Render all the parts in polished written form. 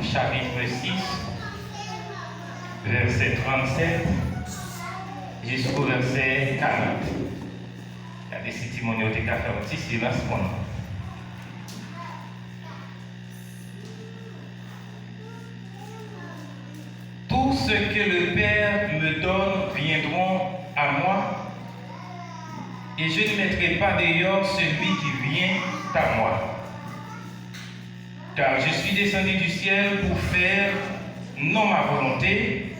chapitre 6, verset 37 jusqu'au verset 40. Il y a des testimoniaux qui ont fait un petit silence pour nous. Tout ce que le Père me donne viendront à moi, et je ne mettrai pas dehors celui qui vient à moi. Car je suis descendu du ciel pour faire non ma volonté,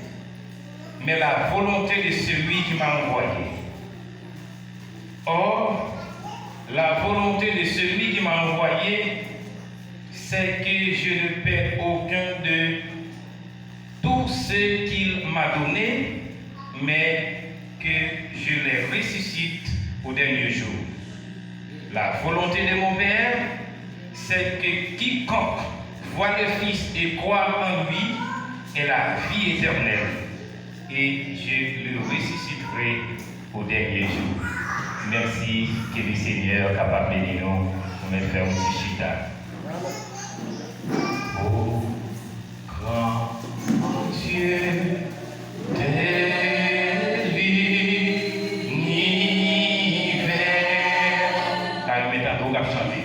mais la volonté de celui qui m'a envoyé. Or, la volonté de celui qui m'a envoyé, c'est que je ne perds aucun de tout ce qu'il m'a donné, mais que je les ressuscite au dernier jour. La volonté de mon Père, c'est que quiconque voit le Fils et croit en lui ait la vie éternelle, et je le ressusciterai au dernier jour. Merci que le Seigneur capable de nous mettre faire un petit chita. Oh, grand Dieu de l'univers. Là, nous mettons tout à chanter.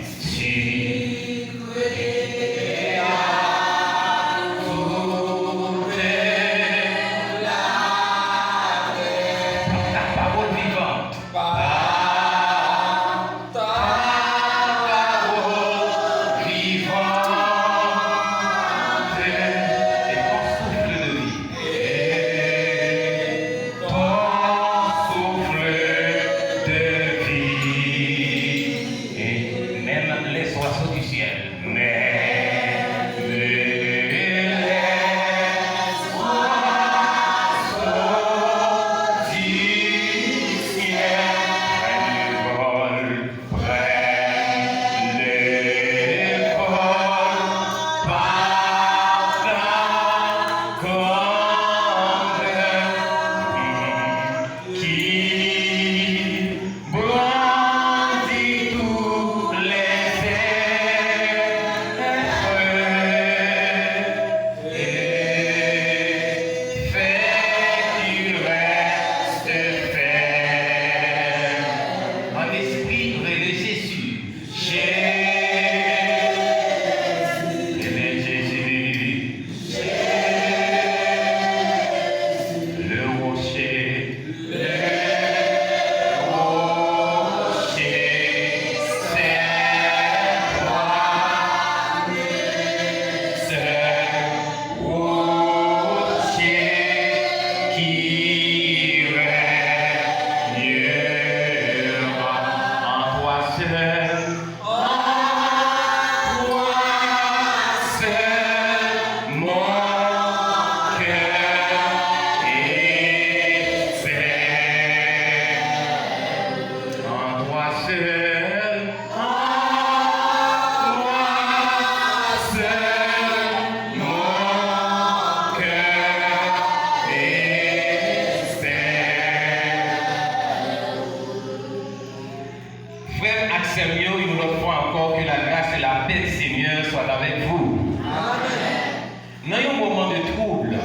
Une autre fois encore, que la grâce et la paix du Seigneur soient avec vous. Amen. Dans un moment de trouble,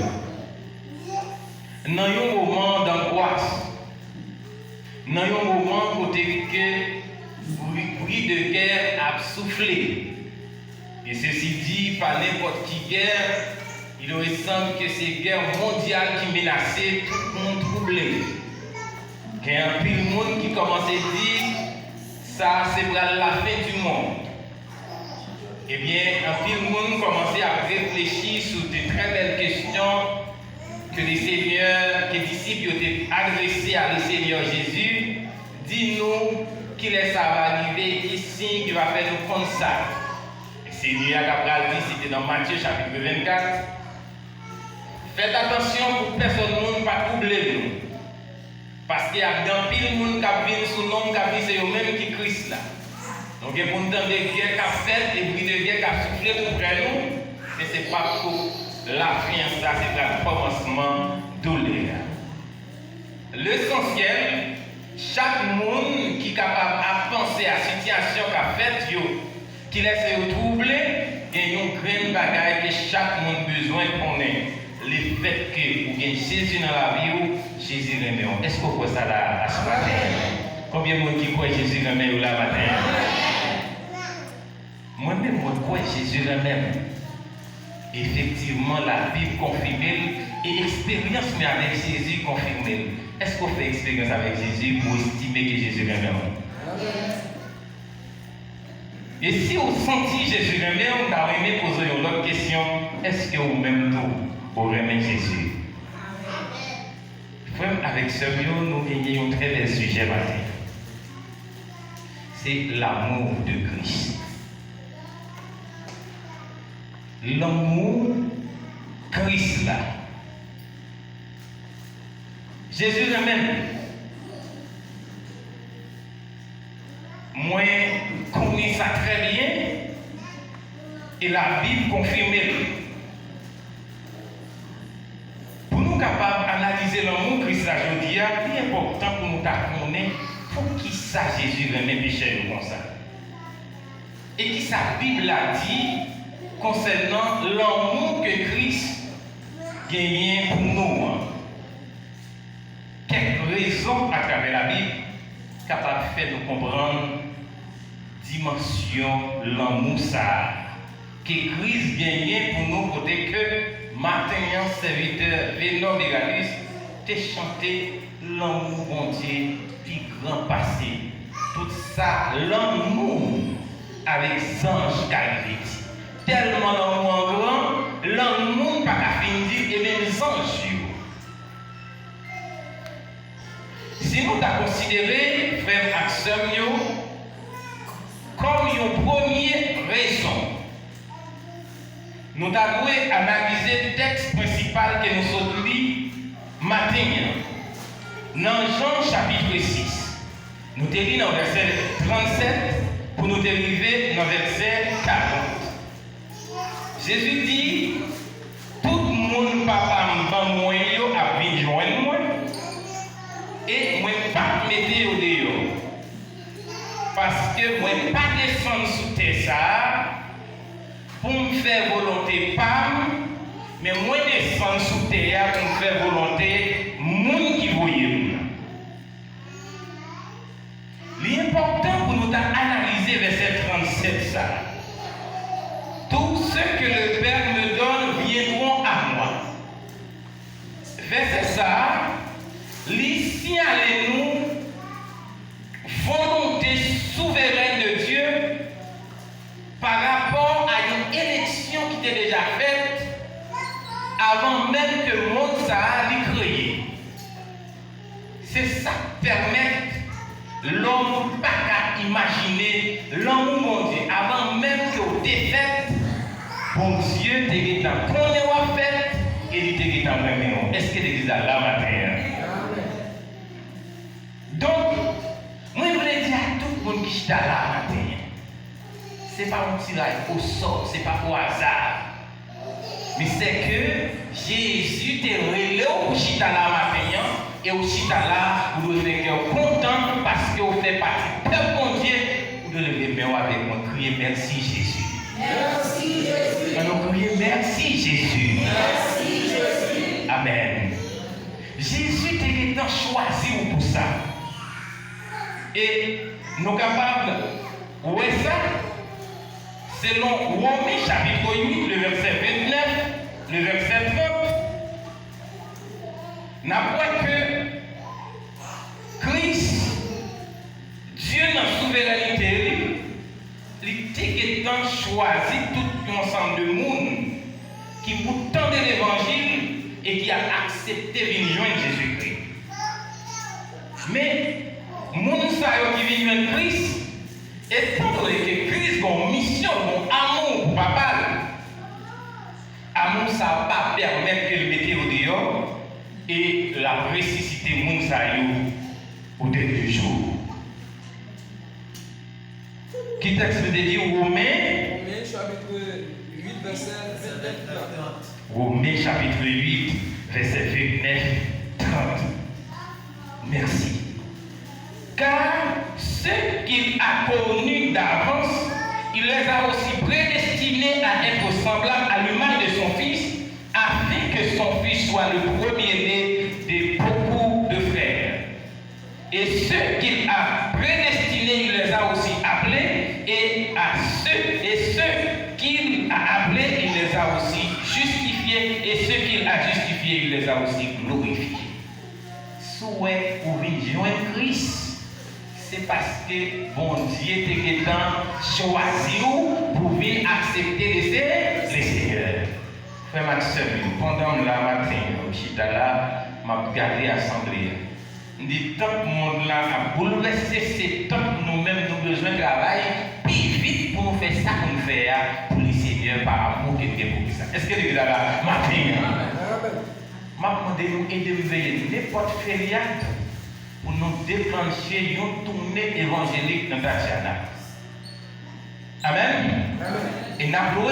dans un moment d'angoisse, dans un moment côté que bruit de guerre a soufflé, et ceci dit, par n'importe qui guerre, il aurait semblé que c'est guerre mondiale qui menaçait tout le monde troublé. Il y a un pile monde qui commence à dire ça c'est la fin du monde. Eh bien, un pile monde commençait à réfléchir sur de très belles questions que les seigneurs, que les disciples ont adressées à le Seigneur Jésus. Dis-nous qu'il est ça va arriver, qui signe qui va faire nous comme ça. Le Seigneur a dit, c'était dans Matthieu chapitre 24. Faites attention pour personne ne pas troubler nous. Parce qu'il y a un pile de monde qui vient sous nom, qui vient, c'est eux-mêmes qui Christ là. Donc, il y a pour nous des guerres qui ont fait, des bruits de guerre qui ont soufflé tout près de nous. Et ce n'est pas pour la fin, ça, c'est le commencement douleur. L'essentiel, chaque monde qui est capable de penser à la situation qu'a faite, qui laisse vous troubler, il y a une grande bagaille que chaque monde fait que vous avez Jésus dans la vie, Jésus remet. Est-ce que vous croyez ça là à ce matin? Combien de monde qui croit Jésus remet là matin? Moi-même, je crois Jésus remet. Effectivement, la Bible confirme et expérience mais avec Jésus confirme. Est-ce qu'on fait expérience avec Jésus pour estimer que Jésus remet? Et si vous sentez Jésus remet, on a aimé poser une autre question. Est-ce que vous-même tout, vous remet Jésus? Frère, avec ce mieux, nous gagnons un très bel sujet matin. C'est l'amour de Christ. L'amour Christ là. Jésus remet. Moi, je connais ça très bien et la Bible confirme. Pour nous capables d'analyser l'amour Christ aujourd'hui, il est important pour nous connaître pour qui ça Jésus remet péché comme ça. Et qui sa Bible a dit concernant l'amour que Christ gagne pour nous. Quelques raisons à travers la Bible capable de faire nous comprendre dimension l'amour ça que Christ gagne pour nous côté que matin serviteur Vénor Bégalis te chanté l'amour bon Dieu puis grand passé tout ça l'amour avec ange carré tellement l'amour grand l'amour pas qu'à finir et même les anges. Si nous avons considéré, frère Axel, comme une première raison, nous avons analysé le texte principal que nous sommes lus matin, dans Jean chapitre 6. Nous avons lu dans le verset 37 pour nous dériver dans le verset 40. Jésus dit, tout le monde papa m'a moi a bien joindre moi. Et moi pas mettre au dehors parce que moi pas descendre sous terre ça pour me faire volonté pas mais moi descendre sous terre pour me faire volonté monde qui voyait. L'important pour nous analyser verset 37 ça. Tout ce que le Père me donne viendront à moi. Verset ça. Ici, allez-nous, volonté souveraine de Dieu par rapport à une élection qui était déjà faite avant même que le monde soit créé. C'est ça qui permet l'homme pas qu'à imaginer l'homme mon Dieu avant même que vous défaites, bon Dieu t'es dans qu'on est fait et il t'est dans le même. Est-ce que l'église a là matin? Donc, moi je voulais dire à tout le monde qui est là matin, ce n'est pas un petit live au sort, ce n'est pas au hasard. Mais c'est que Jésus t'a relé au chita là matin et au chita là, vous devez être content parce que vous faites partie du peuple bon Dieu. Vous devez lever main avec moi, crier merci Jésus. Merci Jésus. Alors crier merci Jésus. Merci Jésus. Amen. Jésus t'a choisi pour ça. Et nous sommes capables de voir ça selon Romains chapitre 8, le verset 29, le verset 30. Nous voyons que Christ, Dieu dans la souveraineté, il a choisi tout un ensemble de monde qui vous tendent l'évangile et qui a accepté de joindre Jésus-Christ. Mais moun sa yo qui vient de Christ, étant donné que Christ a une mission, un amour pour papa, amour ça va pas permettre que le mette au dehors et la ressusciter moun sa yo au dernier jour. Qui texte veut dire Romains chapitre 8 verset 29. Romains chapitre 8 verset 29 30. Merci. Car ceux qu'il a connus d'avance, il les a aussi prédestinés à être semblables à l'image de son Fils, afin que son Fils soit les a aussi justifiés et ceux qu'il a justifiés, il les a aussi glorifiés. Souhait pour venir joindre Christ, c'est parce que bon Dieu t'a choisi pour venir accepter les Seigneurs. Frère Maxime, pendant la matin, je là, m'a regardé l'assemblée. Je dis, tant que le monde là a bouleversé, c'est tant que nous-mêmes nous besoin de travail, puis vite pour nous faire ça qu'on fait pour les Seigneurs par amour que Dieu pour ça. Est-ce que vous êtes là, matin? Je demandé nous aider à veiller n'importe fériade pour nous déclencher une tournée évangélique dans Tatiana. Amen. Et nous avons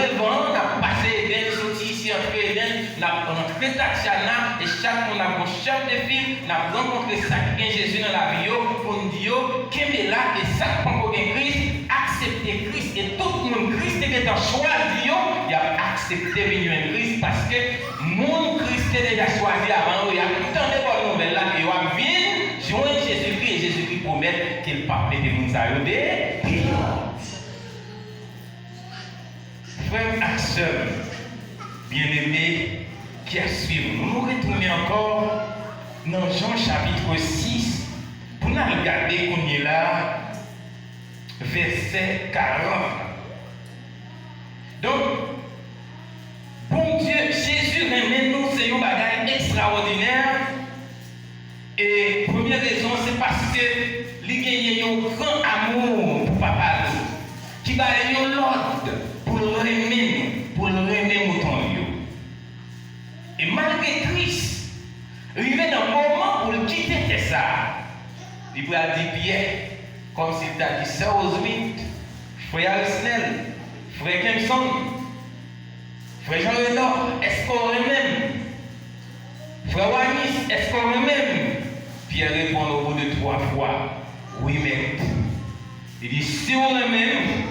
passé des sorties ici entre Eden, nous avons rentré Tatiana et chaque monde a un chef de file, nous avons rencontré chaque Jésus dans la vie pour nous dire qu'il est là et chaque fois qu'on a Christ, accepter Christ et tout le monde Christ est choisi, il a accepté venir en Christ parce que mon Christ est déjà choisi avant, il y a tant de bonnes nouvelles là qui viennent joindre Jésus-Christ et Jésus-Christ promet qu'il ne va pas de nous aider. Frères et sœurs, bien-aimés, qui a suivi, nous nous retournons encore dans Jean chapitre 6 pour nous regarder qu'on est là, verset 40. Donc, bon Dieu, Jésus remet nous, c'est un bagage extraordinaire. Et première raison, c'est parce que il y a un grand amour pour papa qui va avoir l'ordre pour le remettre mouton. Et malgré Christ, il est dans un moment pour le quitter ça. Il peut dire Pierre, comme s'il t'a dit Sir Smith, frère Snell, frère Kempson, frère Jean-Renaud, est-ce qu'on remet? Frère Wanis, est-ce qu'on remet? Pierre répond au bout de 3 fois, oui, maître. Il dit, si on remet,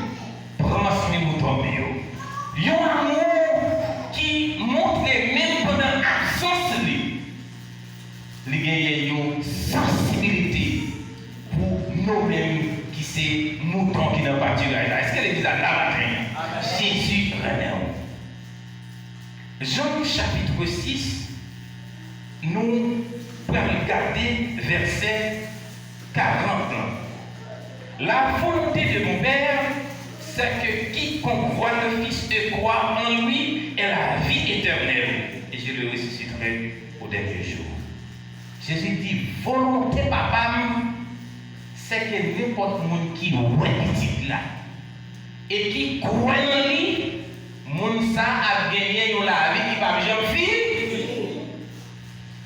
transmets mouton bio. Il y a un amour qui montre même pendant l'absence de lui. Il y a une sensibilité pour nous-mêmes qui c'est mouton qui n'a pas de là. Est-ce que l'église a là matin? Jésus remet. Jean chapitre 6, nous pouvons regarder verset 40. La volonté de mon Père, c'est que quiconque voit le Fils de croire en lui ait la vie éternelle. Et je le ressusciterai au dernier jour. Jésus dit, volonté papa, c'est que n'importe qui voit petit là et qui croit en lui, moun ça a gagné la vie qui va jamais finir.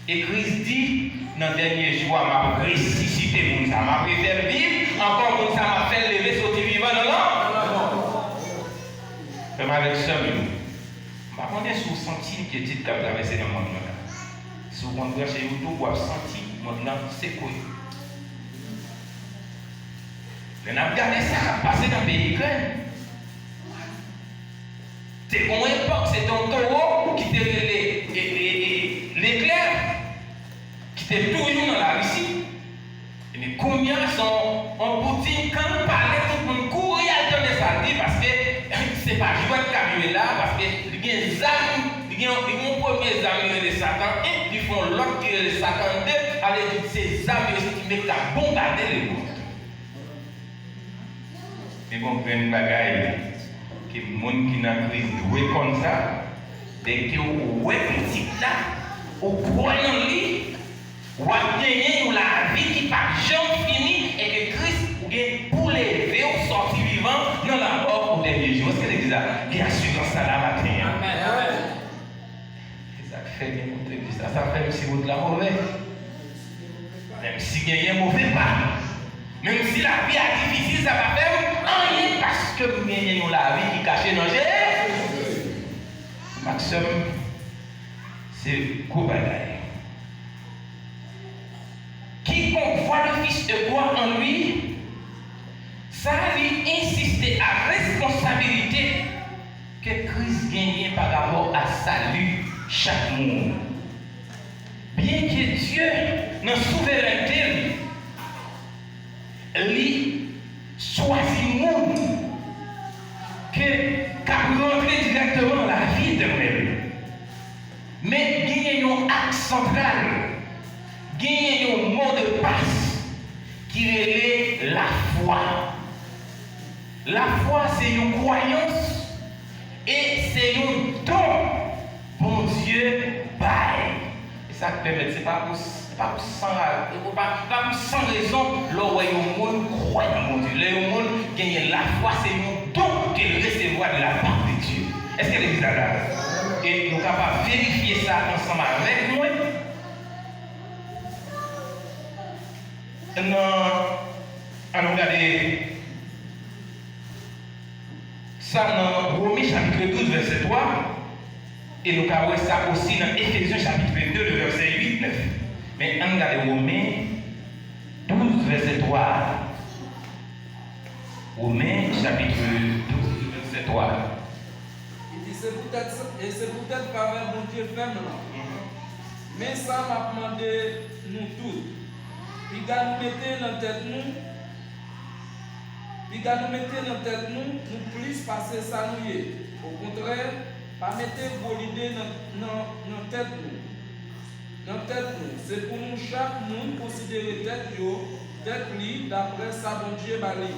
Et Christ dit, dans le dernier jour, m'a ressuscité moun ça, m'a fait vivre, encore moun ça m'a fait lever, sortir vivant dans l'homme. Fais avec ça, je connais sur senti que tu as traversé dans le monde. Si vous avez chez YouTube, vous avez senti le monde c'est quoi. On a regardé ça passer dans le pays ukrainien. C'est une époque, c'est un taureau qui était l'éclair, qui était toujours dans la Russie. Mais combien sont en Poutine, quand on parlait, tout le monde courait à attendre ça parce que c'est pas jouer de camion là, parce qu'il y a des armes, il y a un premier arme de Satan, et ils font l'autre qui est le Satan 2, avec ces armes qui mettent à bombarder le monde. Mais bon, une bagaille. Que les gens qui n'ont pris de comme ça, dès que vous êtes petit là, vous croyez en lui, vous avez la vie qui n'a jamais fini et que Christ est pour lever ou sortir vivant dans la mort au dernier jour. Est-ce que l'église a assurance à la matin? Amen. Ça fait bien, ça fait même si vous êtes la mauvaise. Même si vous avez un mauvais pas. Même si la vie est difficile, ça va faire rien parce que vous avez la vie qui cache dans Jésus. Maxime, c'est gros bagaille. Quiconque voit le Fils de croire en lui, ça lui insiste à responsabilité que Christ gagne par rapport à salut chaque monde. Bien que Dieu, dans la souveraineté, lui choisit le monde qui rentre directement dans la vie axe central, gagne un mot de passe qui est la foi. La foi, c'est une croyance et c'est un don, bon Dieu, bail. Et ça permet, c'est pas pour sans raison, là où le monde croit dans mon Dieu. Le monde gagne la foi, c'est un don qu'il recevoir de la part de Dieu. Est-ce que l'Église est là? Et nous sommes capables de vérifier ça ensemble avec moi. Allons regarder ça dans Romains chapitre 12, verset 3. Et nous avons ça aussi dans Éphésiens chapitre 22, le verset 8, 9. Mais on regarde Romains 12, verset 3. Romains chapitre 12, verset 3. Il dit c'est peut-être pas un bon Dieu ferme là. Mais ça m'a demandé nous tous. Il va nous mettre dans la tête nous plus passer ça nous y est. Au contraire, pas mettre vos idées dans la tête nous. Dans la tête nous. C'est pour nous chaque monde considérer tête libre d'après ça bon Dieu bali.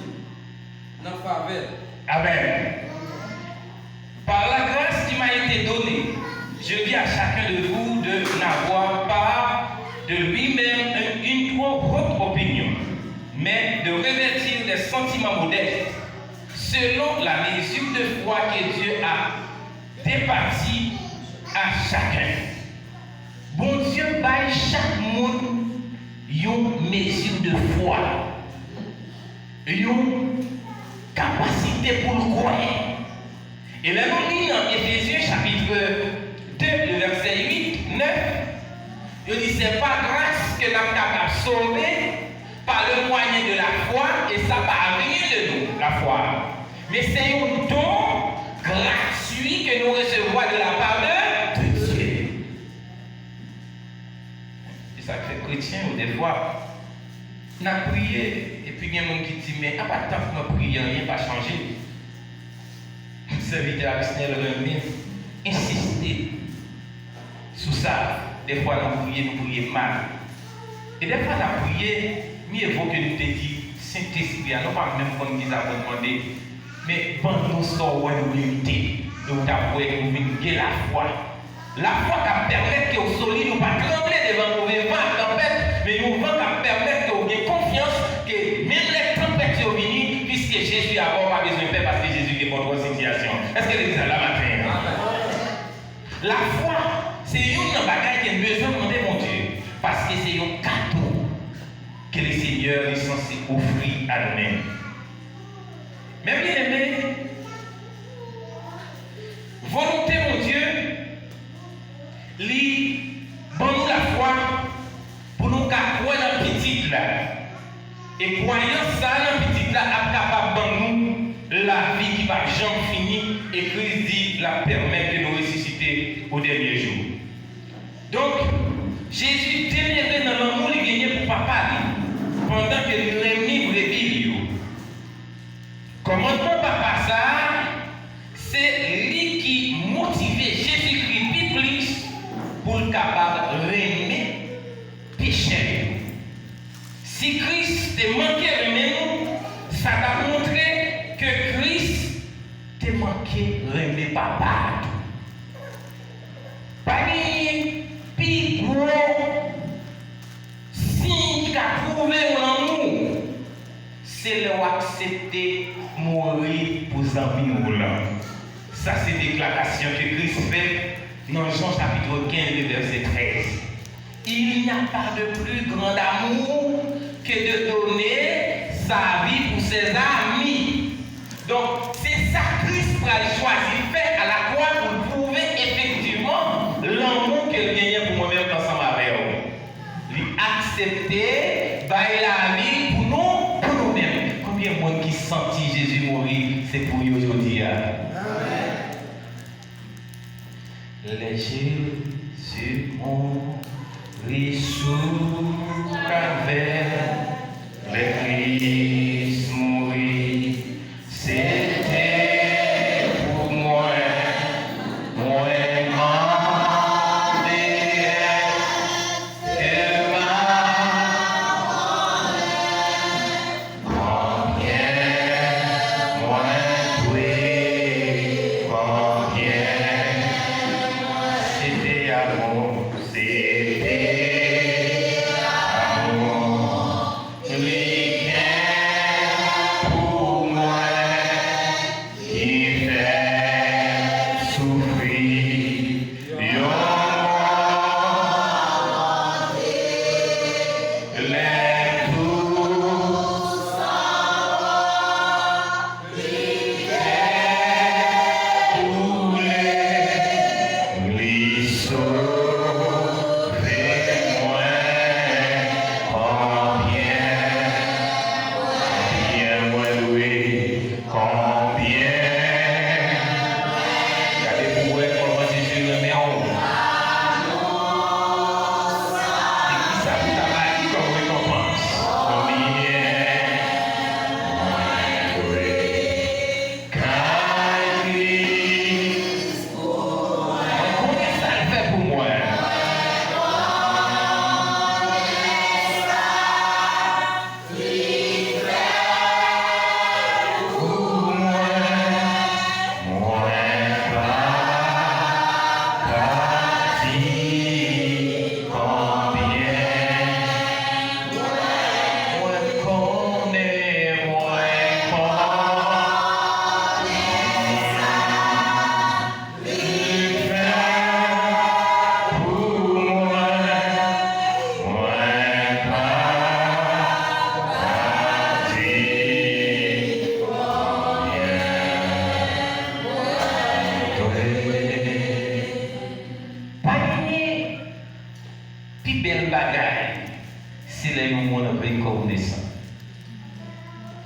Dans faveur. Amen. Par la grâce qui m'a été donnée, je dis à chacun de vous de n'avoir pas de lui-même une trop haute opinion, mais de revêtir des sentiments modestes, selon la mesure de foi que Dieu a départie à chacun. Bon Dieu baille chaque monde une mesure de foi, une capacité pour le croire. Et là, nous lisons dans Éphésiens chapitre 2, le verset 8, 9, il dit c'est pas grâce que nous sommes capables de sauver par le moyen de la foi, et ça va rien de nous, la foi. Mais c'est un don gratuit que nous recevons de la part de Dieu. Et ça fait chrétien, ou des fois, on a prié, et puis il y a des gens qui disent, mais à part tant que nous prions, rien ne va changer. Serviteur Abisnel remet, insister sur ça. Des fois, nous prions mal. Et des fois, nous prions, mieux vaut que nous te disions, Saint-Esprit, non pas même comme nous avons demandé, mais quand nous sommes en humilité, nous avons la foi. La foi qui permet que vous solides, nous ne pas trembler devant mauvais vent, tempête, mais nous vent qui permet que vous ayez confiance que même les tempêtes sont venues, puisque Jésus a pas besoin de faire parce que Jésus est pour votre situation. Est-ce que l'Église est là matin? La foi, c'est une bagaille qui est besoin de demander mon Dieu, parce que c'est un cadeau que le Seigneur est censé offrir à nous-mêmes. Même bien aimé, volonté mon Dieu, lui, bon nous la foi pour nous croire dans le petit là. Et croyant ça dans le petit là, est capable de nous la vie qui va jamais finir et Christ dit la permet de nous ressusciter au dernier jour. Donc, Jésus demeuré dans l'amour il gagnait pour papa pendant que l'ennemi voulait vivre. Comment mon papa ça, c'est lui qui motivait Jésus-Christ plus pour le capable de aimer péché. Si Christ te manquait aimer nous, ça t'a montré que Christ te manquait aimer papa. Pas de plus gros signe qui a prouvé mon amour, c'est le accepter mourir pour amis. Ça, c'est la déclaration que Christ fait dans Jean chapitre 15, verset 13. Il n'y a pas de plus grand amour que de donner sa vie pour ses amis. Donc, c'est ça que Christ a choisi de faire à la croix pour prouver effectivement l'amour qu'il gagnait pour moi-même ensemble avec vous. Lui accepter, bailler la vie pour nous-mêmes. Combien de monde qui sentit Jésus mourir, c'est pour eux aujourd'hui. Les Jésus mourit sous calvaire, les Christ mourit, c'était pour moi, moi demandé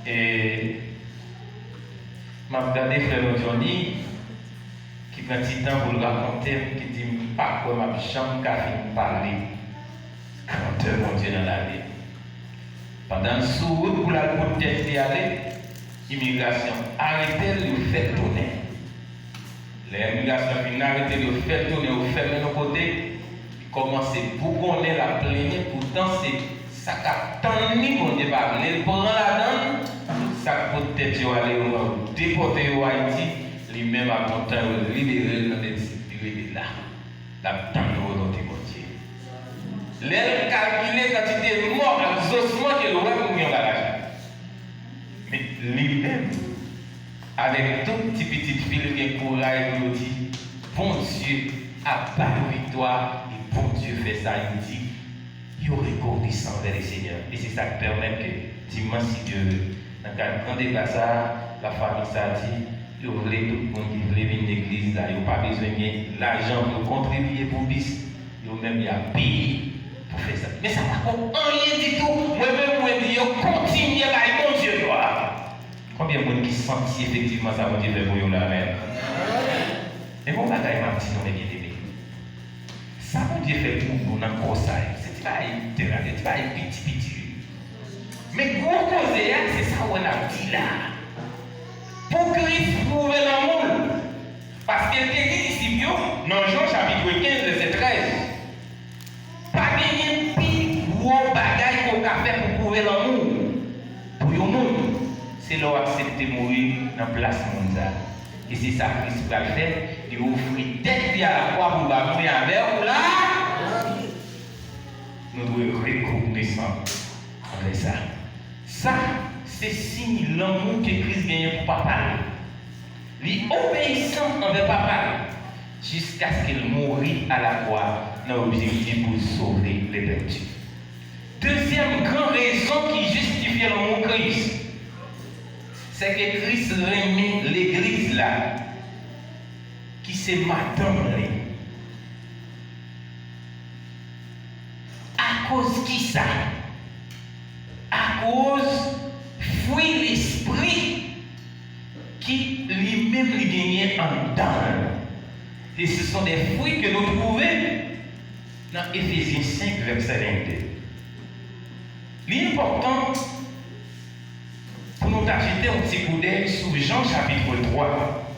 Et m'a regardé frère Johnny qui prend petit temps pour le raconter, qui dit pas quoi ma chambre qu'a fait parler quand mon Dieu dans la vie. Pendant le sourd pour la route tête d'y aller, immigration arrêtez de faire tourner. L'immigration vient arrêter de faire tourner, de fermer nos côtés, commence à bougonner la plaine, pourtant c'est ça qu'a tant ni bon Dieu pas venir prendre la donne, ça peut-être aller déporter au Haïti, lui-même à content de libérer dans les sécurités là. La tant de volonté bon Dieu. L'air calculé quantité de mort à l'ossement que le roi nous vient bagage. Mais lui-même, avec tout petit fil qui courage, il dit, bon Dieu a pas de victoire et bon Dieu fait ça, il dit, il y aurait reconnaissance vers le Seigneur. Et c'est ça qui permet que dimanche, si Dieu veut, dans le grand débat, la famille ça dit, il y aurait tout le monde qui veut venir à l'église, il n'y a pas besoin de l'argent pour contribuer pour bis, il y a même payé pour faire ça. Mais ça n'a pas rien du tout. Moi-même, moi, je continue à mon Dieu, gloire. Combien de monde qui sentit effectivement ça, mon Dieu, fait pour eux la même? Et bon, bagaille m'a dit, non, mais bien aimé. Ça, mon Dieu, fait pour nous dans le conseil. C'est pas un petit. Mais pour causer, c'est ça qu'on a dit là. Pour Christ prouve l'amour. Parce qu'il y a des disciples, dans Jean chapitre 15, verset 13. Pas de plus gros bagaille qu'on a fait pour prouver l'amour. Pour le monde, c'est leur accepter de mourir dans la place mondiale. Et c'est ça que Christ va faire. Il offre tête à la croix pour mourir avec ou là. Nous devons être reconnaissants avec ça. Ça, c'est signe l'amour que Christ gagne pour papa. Il est obéissant envers papa jusqu'à ce qu'il mourisse à la croix dans l'objectif pour sauver les perdus. Deuxième grande raison qui justifie l'amour de Christ, c'est que Christ remet l'église là, qui c'est madame. À cause qui ça? À cause fruit l'esprit qui lui-même lui gagnait en dedans. Et ce sont des fruits que nous trouvons dans Éphésiens 5, verset 22. L'important pour nous jeter un petit coup d'œil sur Jean chapitre 3,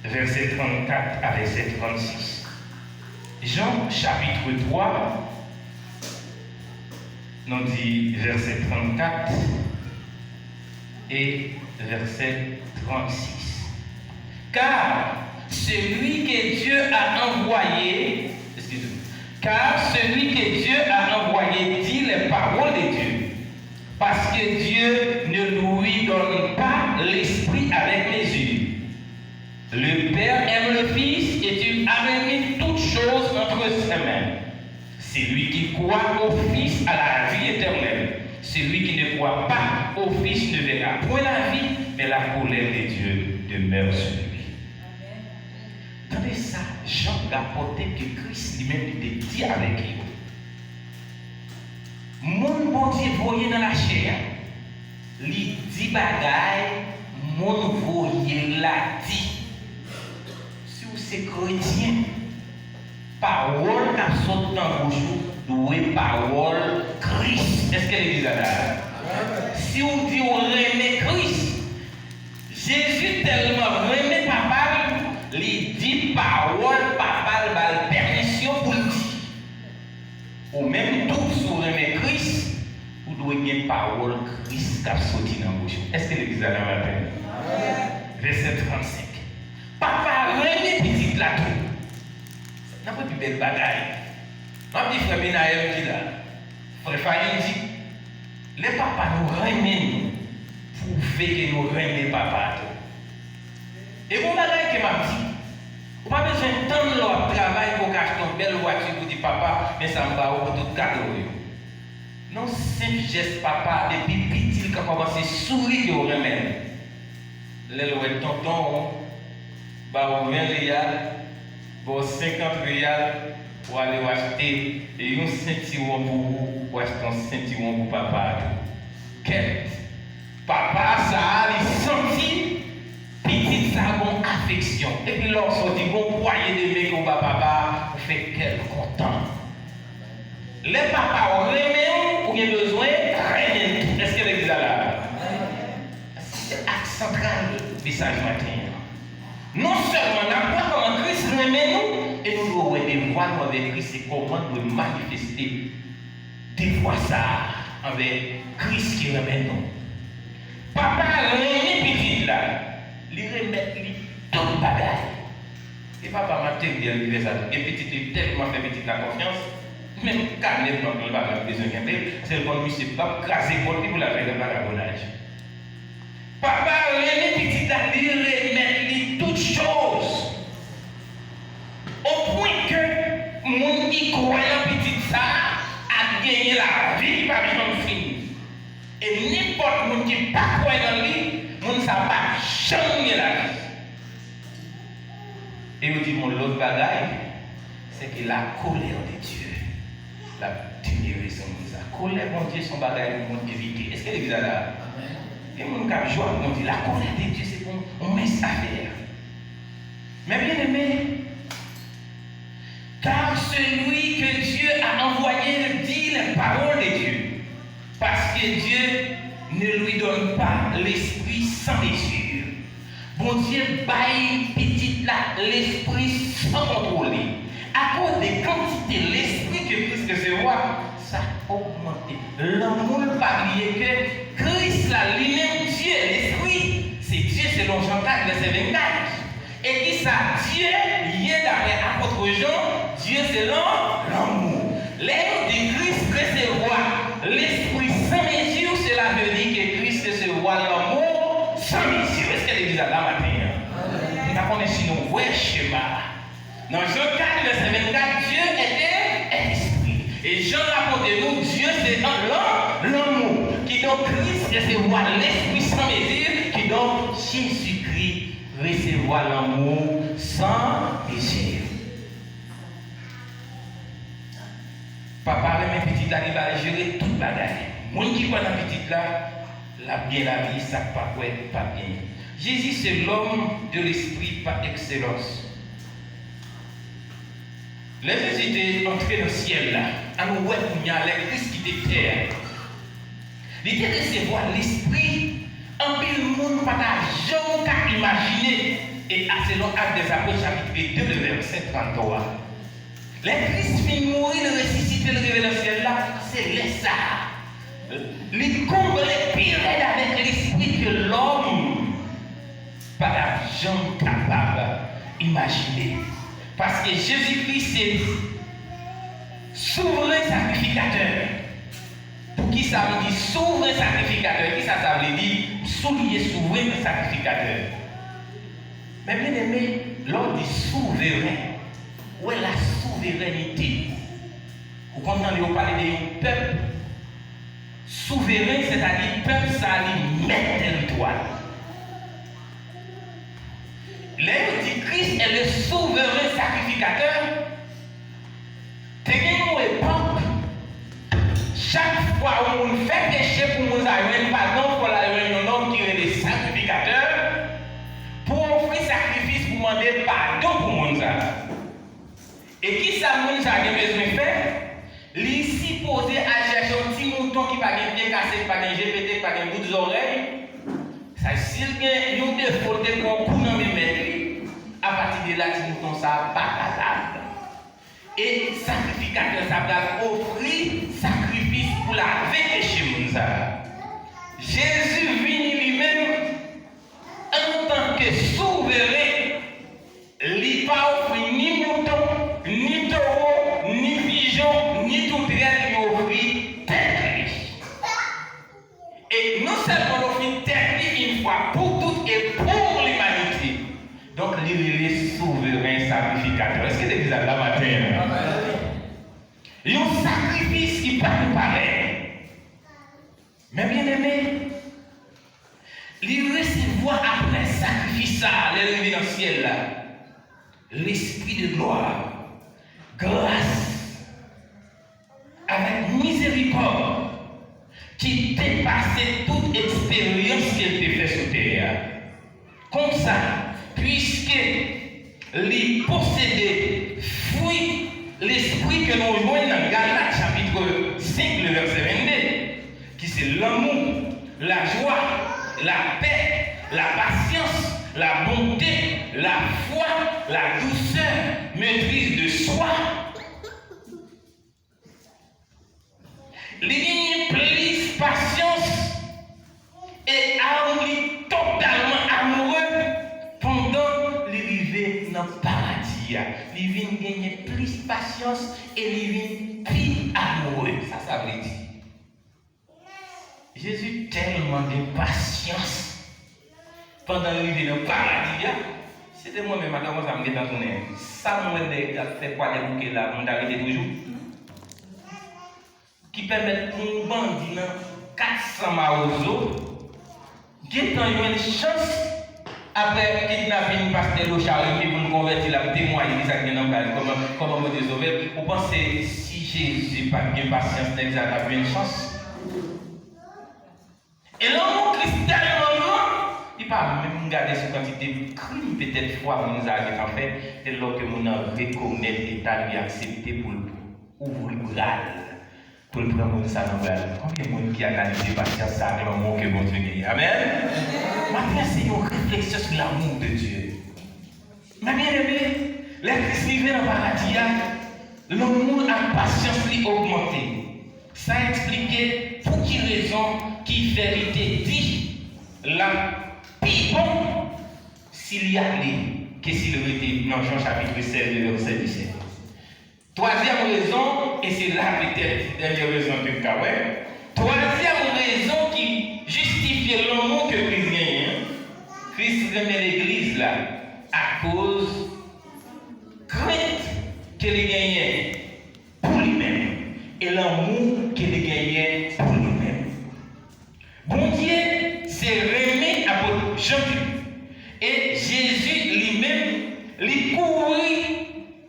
verset 34 à verset 36. Jean chapitre 3, nous dit verset 34 et verset 36. Car celui que Dieu a envoyé, car celui que Dieu a envoyé dit les paroles de Dieu, parce que Dieu ne lui donne pas l'esprit avec les yeux. Le Père aime le Fils et Dieu a remis toutes choses entre ses mains. Celui qui croit au Fils a la vie éternelle. Celui qui ne croit pas au Fils ne verra point la vie, mais la colère de Dieu demeure sur lui. Attendez ça, Jean rapportait que Christ lui-même était dit avec lui. Mon bon Dieu voyait dans la chair, lui dit bagaille, mon voyait la dit. Si vous êtes chrétien, parole qui sort dans vos jours, doit parole Christ. Est-ce que l'église a là? Si vous dites vous aimez Christ, Jésus tellement aimé papa, il dit parole, papa, la permission pour le dire. Ou même tout si vous aimez Christ, vous devez avoir parole Christ qui a sorti dans vos jours. Est-ce que l'église a là la peine? Verset 35. Papa, aimé petit là tout. N'a pas plus belle bagaille. Ma petite frère Benaël dit là, frère Fayou dit, les papas nous remettent pour faire que nous remettons papa. Et mon bagaille que m'a dit, vous n'avez pas besoin de temps de travail pour acheter une belle voiture pour dire papa, mais ça me va pour tout cadeau. Non, simple geste papa, depuis petit, quand on commence à sourire que vous remettez. Le tonton, bah, 20 réals, bon 50 réals pour aller acheter et un ceinturon pour vous, pour acheter un ceinturon pour papa. Quel papa, ça a senti petite ça bon affection. Et puis lorsqu'on dit bon poignet de mecs au papa, vous faites quel content. Les papas ont remis ou bien besoin de est-ce que l'église là? C'est l'axe central du message matin. Non seulement on apprend comment Christ remet nous, et nous devons voir avec Christ et comment nous devons manifester des fois ça avec Christ qui remet nous. Papa remet petit là, il remet tout le bagage. Et papa m'a tellement dit ça. Et petit, tellement fait petit la confiance, même quand même dans le bagage besoin de c'est le bon monsieur pas craser contre pour la faire le vagabondage. Papa remet petit là, il remet toutes choses. Au point que mon qui croit en petit ça a gagné la vie par exemple fini. Et n'importe monde qui ne pas croit dans lui, mon ça pas jamais la vie. Et vous dites mon l'autre bagaille, c'est que la colère de Dieu, la dernière raison de ça. Colère mon Dieu son bagaille pour éviter. Est-ce que l'église a là? Et mon cap joie, on dit la colère de Dieu c'est pour on met ça faire. Mais bien aimé, car celui que Dieu a envoyé dit les paroles de Dieu. Parce que Dieu ne lui donne pas l'esprit sans mesure. Bon Dieu baille petit là l'esprit sans contrôler. À cause des quantités, l'esprit que Christ recevoir, ça a augmenté. L'amour pas oublier que Christ là lui-même Dieu, l'esprit, c'est Dieu selon Jean 4, verset 24. Et qui ça, Dieu, il est d'après l'apôtre Jean, Dieu selon l'amour. L'être de Christ recevoir l'esprit sans mesure, cela veut dire que Christ recevoir l'amour sans mesure. Est-ce que l'église a là matin? Nous avons ici nos vrais schémas. Dans Jean 4, verset 24, Dieu était esprit. Et Jean rapporte nous, Dieu c'est l'amour. Qui donc Christ recevoir l'esprit sans mesure, qui donc Jésus-Christ recevoir l'amour sans mesure. Papa remet petit là, il va gérer toute bagaille. Moi qui vois dans petit là, la bien la vie, ça pas quoi, pas bien. Jésus c'est l'homme de l'esprit par excellence. Les Jésus étaient entrés dans le ciel là, à nous voir qu'il y a les Christ qui était terre. Il était recevoir l'esprit, en pile le monde pas jamais qu'à imaginer. Et selon Actes des Apôtres chapitre 2, le verset 33. Les Christ finit mourir, le ressusciter, le révéler dans le ciel là, c'est les ça. Les combles, les pires avec l'esprit que l'homme pas jamais capable d'imaginer. Parce que Jésus-Christ c'est souverain sacrificateur. Pour qui ça veut dire souverain sacrificateur? Qui ça veut dire soulier souverain sacrificateur? Mais bien aimé, l'on dit souverain. Où est la souveraineté? Vous comprenez, vous parlez d'un peuple. Souverain, c'est-à-dire peuple, ça dit mettre territoire. Les Là, dit Christ est le souverain sacrificateur. T'es une époque. Chaque fois où on fait péché pour nous avoir pardon pour la réunion qui est le sacrificateur, pour offrir sacrifice pour demander pardon pour nous. Et qui ça nous a besoin de faire? Il supposé à chercher un petit mouton qui n'a pas de pied cassé, pas de GPT, pas de bout d'oreille. Ça, s'il y a un défaut de qu'on coupe dans mes mains, à partir de là, petit mouton, ça pas capable. Et sacrificateur, ça va offrir sacrifice pour la péché Mounza. Jésus vient lui-même en tant que souverain, il n'a pas offert ni mouton, ni taureau, ni pigeon, ni tout rien, il a offert tête. Et non seulement offrir tête une fois pour toutes et pour l'humanité. Donc, il est le souverain sacrificateur. Est-ce que l'église a la matin? Il y a un sacrifice qui peut nous paraître. Mais bien aimé, il recevoir après sacrifice, l'élevé dans le ciel, l'esprit de gloire, grâce, avec miséricorde, qui dépassait toute expérience qu'il a fait sur terre. Comme ça, puisque les possédés fruit l'esprit que nous voyons dans Galates chapitre 5, le verset 22, qui c'est l'amour, la joie, la paix, la patience, la bonté, la foi, la douceur, maîtrise de soi. Les lignes plus patience et amour totalement amoureux pendant l'arrivée dans le paradis. Les vignes gagnent plus patience et les vignes plus amoureux. Ça veut dire. Jésus tellement de patience pendant l'arrivée dans le paradis. C'était moi-même, madame, ça me dit dans ton air. Ça me fait quoi des bouquets là, on arrive toujours. Qui permettent qu'on bandit dans 400 maozo, qui ont une chance après kidnapping pasteur au charité pour nous convertir la témoigner de ça qui est dans le comment me désolver. Vous pensez si Jésus n'a pas de patience, n'a pas une chance? Et l'amour Christ tellement grand, il ne peut pas même regarder cette quantité de crimes peut-être fois que nous avons fait, et lorsque nous avons reconnu l'État lui accepté pour ouvrir le bras. Pour le prendre ça dans le combien de monde qui a analysé patience ça dans le mot que bon Dieu gagne. Amen. Maintenant, c'est une réflexion sur l'amour de Dieu. Ma bien-aimée, les Christ vivent dans le paradis, l'amour à patience lui augmenté. Ça expliquait pour quelle raison qui vérité dit la plus bon s'il y a les que s'il était dans Jean chapitre 16, verset 17. Troisième raison, et c'est là peut-être la dernière raison que tu as. Troisième raison qui justifie l'amour que Christ gagne. Christ remet l'église là à cause crainte qu'il gagnait pour lui-même et l'amour qu'il gagnait pour lui-même. Bon Dieu s'est remis à Jean-Luc et Jésus lui-même lui couvrit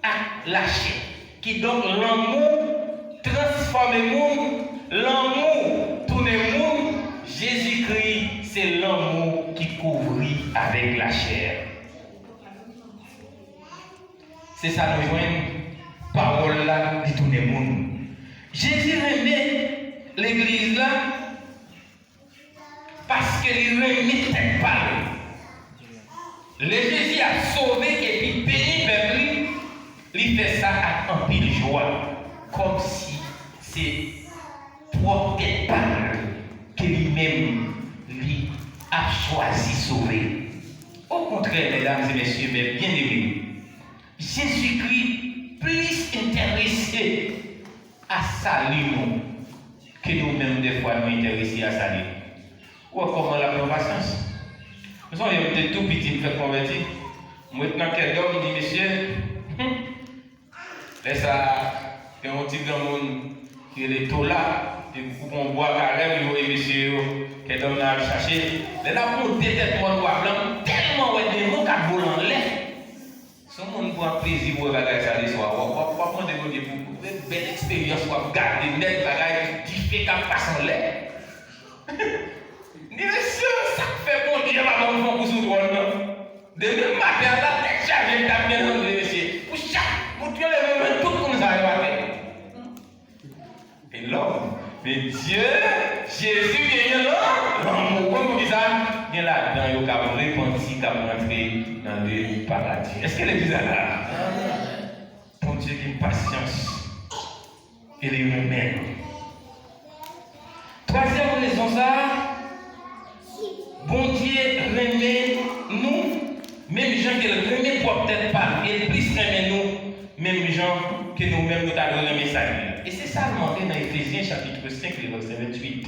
à la chair. Qui donc l'amour transforme le monde, l'amour tourne le monde. Jésus-Christ, c'est l'amour qui couvrit avec la chair. C'est ça nous joignons, parole là, qui tourne le monde. Jésus remet l'église là parce qu'il remet tête parole. Le Jésus a sauvé et puis béni vers lui. Il fait ça avec un peu de joie, comme si c'est propre parole que lui-même lui a choisi sauver. Au contraire, mesdames et messieurs, mais bien aimés, Jésus-Christ plus intéressé à saluer nous que nous-mêmes des fois nous intéressés à saluer. Ou comment la patience? Nous sommes peut-être tout petits pour faire convertir. Maintenant, quelqu'un me dit, monsieur, là, ça, il y a un petit grand monde qui est le Tola. puis on boit carême, et monsieur, qui est dans à chercher. Les là, pour tête mon doigt blanc, tellement ouais, des mots qui volent en l'air. Si on prend plaisir pour regarder ça le soir, on va prendre des mots pour une belle expérience, pour garder net bagaille qui fait qu'elle passe en l'air. Monsieur, ça fait bon Dieu, ma maman, pour sous trône. Demain matin, la tête chargée, t'as bien entendu, monsieur. Pour chaque, pour tuer les mêmes, tout le monde s'arrive à terre. Et l'homme, mais Dieu, Jésus vient là, l'amour, comme vous dites ça, vient là-dedans, il y a repenti, il a rentré dans le paradis. Est-ce qu'elle est bizarre là? Pour Dieu qui a une patience, il est humain. Troisième raison, ça, bon Dieu remet nous, même gens qui le remet peut-être pas, et plus remet nous, même gens que nous-mêmes nous avons remis ça. Et c'est ça le manqué dans Éphésiens chapitre 5, verset 28.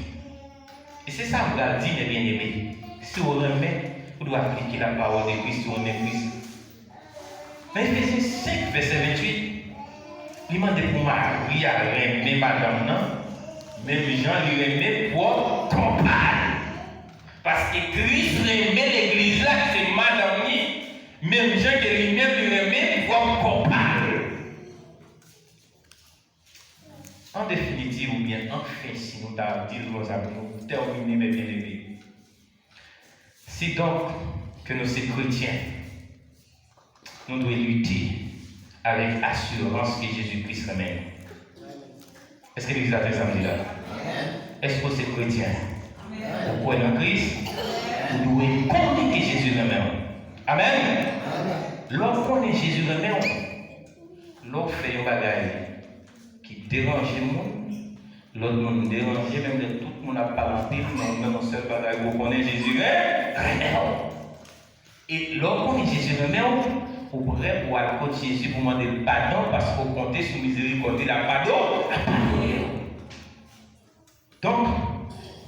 Et c'est ça que vous dit, mes bien-aimés. Si on remet, vous devez appliquer la parole de Christ sur Christ. Dans Éphésiens 5, verset 28, il m'a dit pour Marie à remettre madame, non? Même les gens lui remettent pour compagne. Parce que Christ remet l'église là, c'est madame. Même gens qui lui-même lui remettent pour compagne. En définitive, ou bien enfin, si nous avons dit nos amis, nous terminons mes bien-aimés. C'est donc que nous, ces chrétiens, nous devons lutter avec assurance que Jésus-Christ ramène. Est-ce que l'église a fait samedi là? Est-ce que ces chrétiens, vous croyez en Christ, vous devez connaître que Jésus ramène. Amen. Lorsqu'on connaît Jésus ramène, l'on fait un bagage qui dérange le monde, l'autre monde dérange, même tout le monde n'a pas l'empire, mais même un seul bagage, vous connaissez Jésus ramène. Et lorsqu'on connaît Jésus ramène, vous prêt pour aller contre Jésus pour demander le pardon parce qu'on compte sur miséricorde et la pardon. Donc,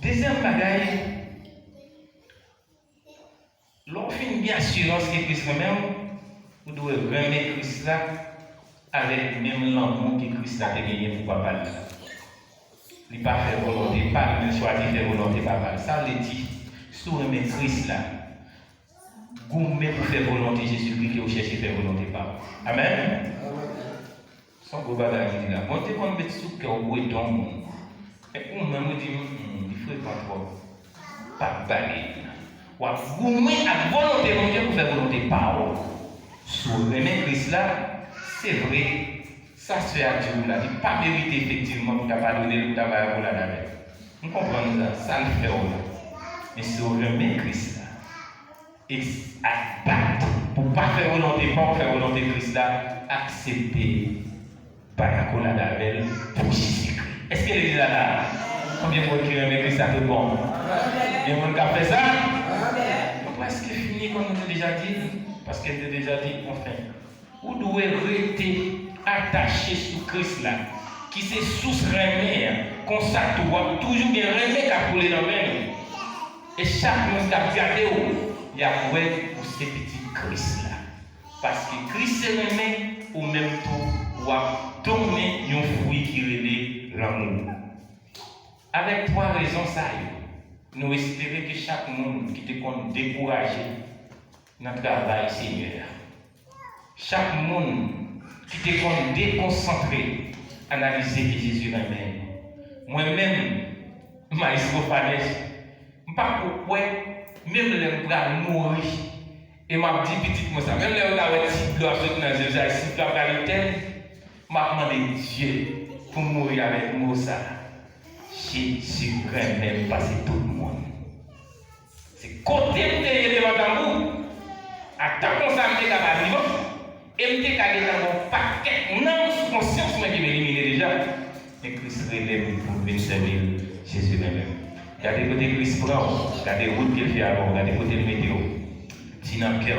deuxième bagaille, l'on fait une bien assurance que Christ même, vous devez remettre Christ là avec même l'amour que Christ a gagné pour papa. Il n'a pas fait volonté, pas le choisir faire volonté papa. Ça veut dire, si vous remettez Christ là, gourmet pour faire volonté Jésus-Christ qui vous cherchez faire volonté papa. Amen. Sans gros bagage dit là. Quand tu es sous cœur au bout ton monde, et pour moi, je dis, il faut pas trop. Pas baguer. Ou à gourmet à volonté mon Dieu pour faire volonté parole. Si vous remettez Christ là, c'est vrai, ça se fait à Dieu là. Il n'est pas mérité effectivement pour t'abandonner le travail pour la navette. Vous comprenez ça? Ça le fait là. Mais si vous remettez Christ là, et à battre pour ne pas faire volonté, pour faire volonté Christ là, accepter par la colère d'Abel pour Jésus-Christ. Est-ce qu'elle est là? Combien de fois qui remet Christ à tout bon? Bien, on a fait ça? Pourquoi est-ce qu'elle finit comme on a déjà dit? Parce qu'elle a déjà dit, enfin, vous devez rester attaché sur Christ là, qui s'est sous-remet, comme ça, toujours bien remet qu'à couler dans le même. Et chaque monde qui a regardé, il y a pour ces petits Christ là. Parce que Christ est remet, ou même tout, ou a donné un fruit qui relève l'amour. Avec trois raisons, ça nous espérons que chaque monde qui te compte découragé dans le travail, Seigneur. Chaque monde qui te compte déconcentré, analyser que Jésus ramène. Moi-même, maestro Fanes, je ne sais pas pourquoi, même les bras nourris, et m'a dit petit comme ça, même les bras petits blancs, ceux qui dans les yeux, si tu as qualité, m'a demandé Dieu pour mourir avec moi ça. Jésus même passer tout le monde. C'est côté de madame, à tant qu'on s'en fait capable, et me décaler dans mon paquet, non, sous conscience, moi qui m'éliminer déjà. Et Christ relève pour venir servir Jésus même. Regardez côté Christ prend, regardez la route qu'il fait avant, regardez côté le météo. Dis dans le cœur,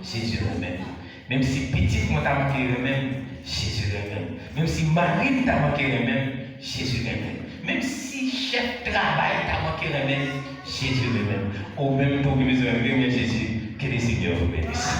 Jésus même. Même si petite moi t'a manqué même, Jésus même. Même si Marie t'a manqué même, Jésus même. Même si chef travail t'a manqué même, Jésus même. Au même temps que mes amis, Jésus, que les Seigneurs vous bénissent.